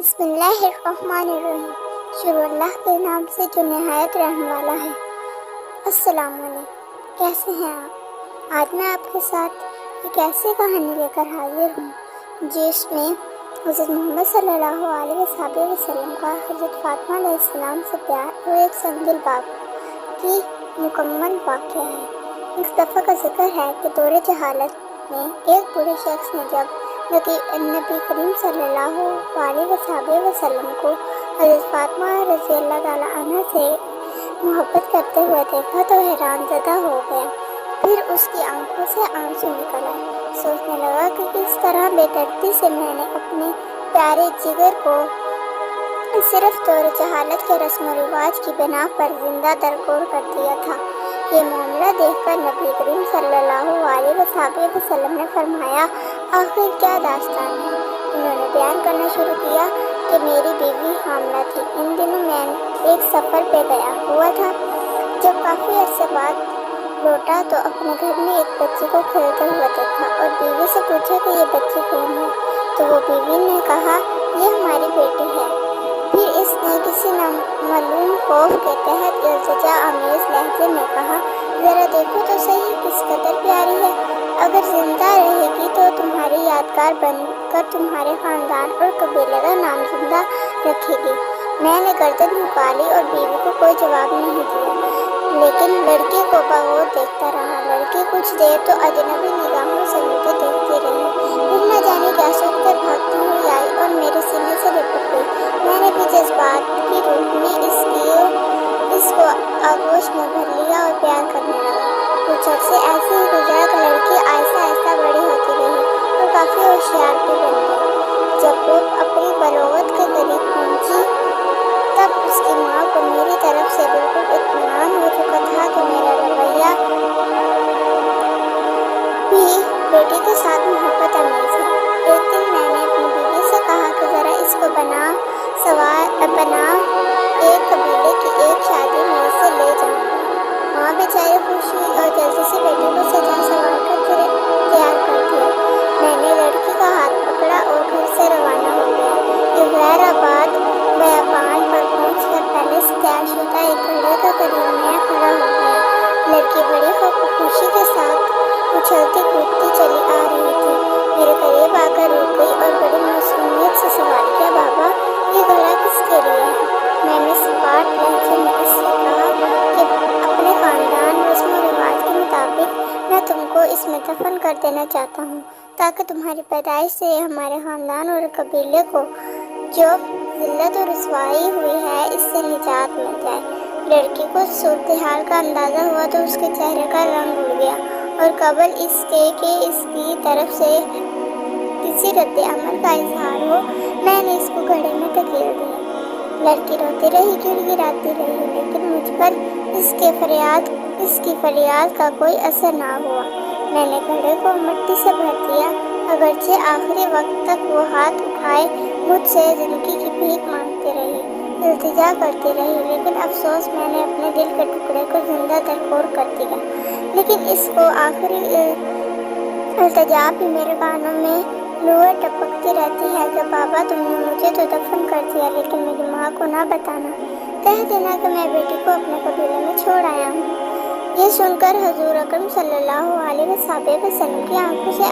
بسم اللہ الرحمن الرحیم۔ شروع اللہ کے نام سے جو نہایت رحم والا ہے۔ السلام علیکم، کیسے ہیں آپ؟ آج میں آپ کے ساتھ ایک ایسی کہانی لے کر حاضر ہوں جس میں حضرت محمد صلی اللہ علیہ وسلم کا حضرت فاطمہ علیہ السلام سے پیار اور ایک سنگ باپ کی مکمل واقعہ ہے۔ ایک دفعہ کا ذکر ہے کہ دور جہالت میں ایک بوڑھے شخص نے جب نبی کریم صلی اللہ علیہ وسلم کو حضرت فاطمہ رضی اللہ تعالیٰ عنہ سے محبت کرتے ہوئے دیکھا تو حیران زدہ ہو گیا۔ پھر اس کی آنکھوں سے آنسو نکل آئے۔ سوچنے لگا کہ کس طرح بے دردی سے میں نے اپنے پیارے جگر کو صرف دور جہالت کے رسم و رواج کی بنا پر زندہ درگور کر دیا تھا۔ یہ معاملہ دیکھ کر نبی کریم صلی اللہ علیہ وسلم نے فرمایا، آخر کیا داستان ہے؟ انہوں نے بیان کرنا شروع کیا کہ میری بیوی حاملہ تھی۔ ان دنوں میں ایک سفر پہ گیا ہوا تھا۔ جب کافی عرصے بعد لوٹا تو اپنے گھر میں ایک بچے کو کھیلتے ہوئے دیکھا اور بیوی سے پوچھا کہ یہ بچے کون ہے؟ تو وہ بیوی نے کہا، یہ ہماری بیٹی ہے۔ پھر اس نے کسی نامعلوم خوف کے تحت التجا آمیز لہجے میں کہا، ذرا دیکھو تو صحیح کس قدر پیاری ہے۔ اگر زندہ رہے گی تو تمہاری یادگار بن کر تمہارے خاندان اور قبیلے کا نام زندہ رکھے گی۔ میں نے گردن جھکا لی اور بیوی کو کوئی جواب نہیں دیا، لیکن لڑکی کو بغور دیکھتا رہا۔ لڑکی کچھ دیر تو اجنبی نگاہوں سے مجھے دیکھتی رہی، پھر نہ جانے کیا سوچ کر بھاگتی ہوئی آئی اور میرے سینے سے لپٹ گئی۔ میں نے بھی جذبات کی روشنی اس کو آغوش میں بھر لیا اور پیار کرنے لگا۔ کچھ عرصے ایسے ہی گزرا کہ لڑکی آہستہ آہستہ بڑی ہوتی رہی اور کافی ہوشیار بھی بن گئی۔ جب وہ اپنی بلوغت کے قریب پہنچی تب اس کی ماں کو میری طرف سے بالکل اطمینان ہو چکا تھا کہ میرا رویہ بھی بیٹی کے ساتھ محبت امیز ہے۔ ایک دن میں نے اپنی بیوی سے کہا کہ ذرا اس کو بنا ایک قبیلے کی ایک شادی میں سے لے جاؤں گا۔ ماں بیچاری خوش ہوئی اور جلدی سے بیٹی کو سجا سنوار کر تیار کر دیا۔ میں نے لڑکی کا ہاتھ پکڑا اور گھر سے روانہ ہو گیا۔ ایک غیر آباد بیابان پر پہنچ کر پہلے سے تیار شدہ ایک گھوڑے کے قریب میں کھڑا ہو گیا۔ لڑکی بڑی خوشی کے ساتھ اچھلتی کودتی چلی آ رہی تھی۔ میرے قریب آ کر رک گئی اور بڑی معصومیت سے سوال کیا، بابا یہ گھوڑا کس کے لیے ہے؟ میں نے سپاٹ لہجے میں اس سے کہا کہ اپنے خاندان رسم و رواج کے مطابق میں تم کو اس میں دفن کر دینا چاہتا ہوں تاکہ تمہاری پیدائش سے ہمارے خاندان اور قبیلے کو جو ذلت و رسوائی ہوئی ہے اس سے نجات مل جائے۔ لڑکی کو صورتحال کا اندازہ ہوا تو اس کے چہرے کا رنگ اڑ گیا اور قبل اس کے کہ اس کی طرف سے کسی رد عمل کا اظہار ہو میں نے اس کو گھڑے میں دھکیل دیا۔ لڑکی روتی رہی، گڑگڑاتی رہی، لیکن مجھ پر اس کی فریاد کا کوئی اثر نہ ہوا۔ میں نے گھڑے کو مٹی سے بھر دیا، اگرچہ آخری وقت تک وہ ہاتھ اٹھائے مجھ سے زندگی کی بھیک مانگتی رہی، التجا کرتی رہی، لیکن افسوس میں نے اپنے دل کے ٹکڑے کو زندہ درگور کر دیا۔ لیکن اس کو آخری التجا بھی میرے کانوں میں لوہے ٹپکتی رہتی ہے کہ بابا تم نے مجھے تو دفن کر دیا لیکن میری ماں کو نہ بتانا، کہہ دینا کہ میں بیٹی کو اپنے قبیلے میں چھوڑ آیا ہوں۔ یہ سن کر حضور اکرم صلی اللہ علیہ وسلم کی آنکھوں سے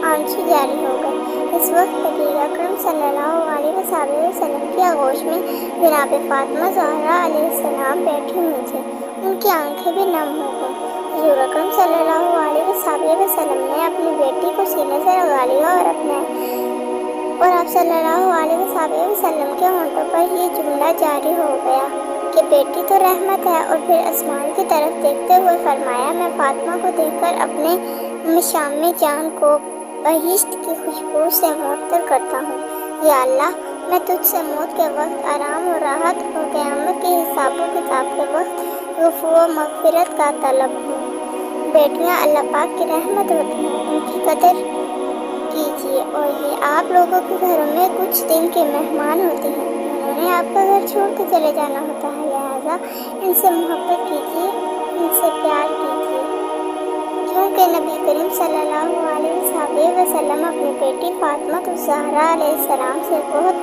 آنسو جاری ہو گئے۔ اس وقت نبی اکرم صلی اللہ علیہ وسلم کی آغوش میں جناب فاطمہ زہرا علیہ السلام بیٹھی ہوئی تھی۔ ان کی آنکھیں بھی نم ہو گئیں۔ حضور اکرم صلی اللہ علیہ وسلم نے اپنی بیٹی کو سینے سے لگا لیا اور آپ صلی اللہ علیہ وسلم کے ہونٹوں پر یہ جملہ جاری ہو گیا کہ بیٹی تو رحمت ہے، اور پھر آسمان کی طرف دیکھتے ہوئے فرمایا، میں فاطمہ کو دیکھ کر اپنے مشام جان کو بہشت کی خوشبو سے معطر کرتا ہوں۔ یا اللہ، میں تجھ سے موت کے وقت آرام و راحت اور قیامت کے حساب و کتاب کے وقت عفو و مغفرت کا طلب ہوں۔ بیٹیاں اللہ پاک کی رحمت ہوتی ہیں، ان کی قدر کیجیے، اور یہ آپ لوگوں کے گھروں میں کچھ دن کے مہمان ہوتے ہیں، انہوں نے آپ کا گھر چھوڑ کے چلے جانا ہوتا ہے، لہٰذا ان سے محبت کیجیے، ان سے پیار کیجیے، کیونکہ نبی کریم صلی اللہ علیہ وسلم اپنی بیٹی فاطمہ الزہرا علیہ السلام سے بہت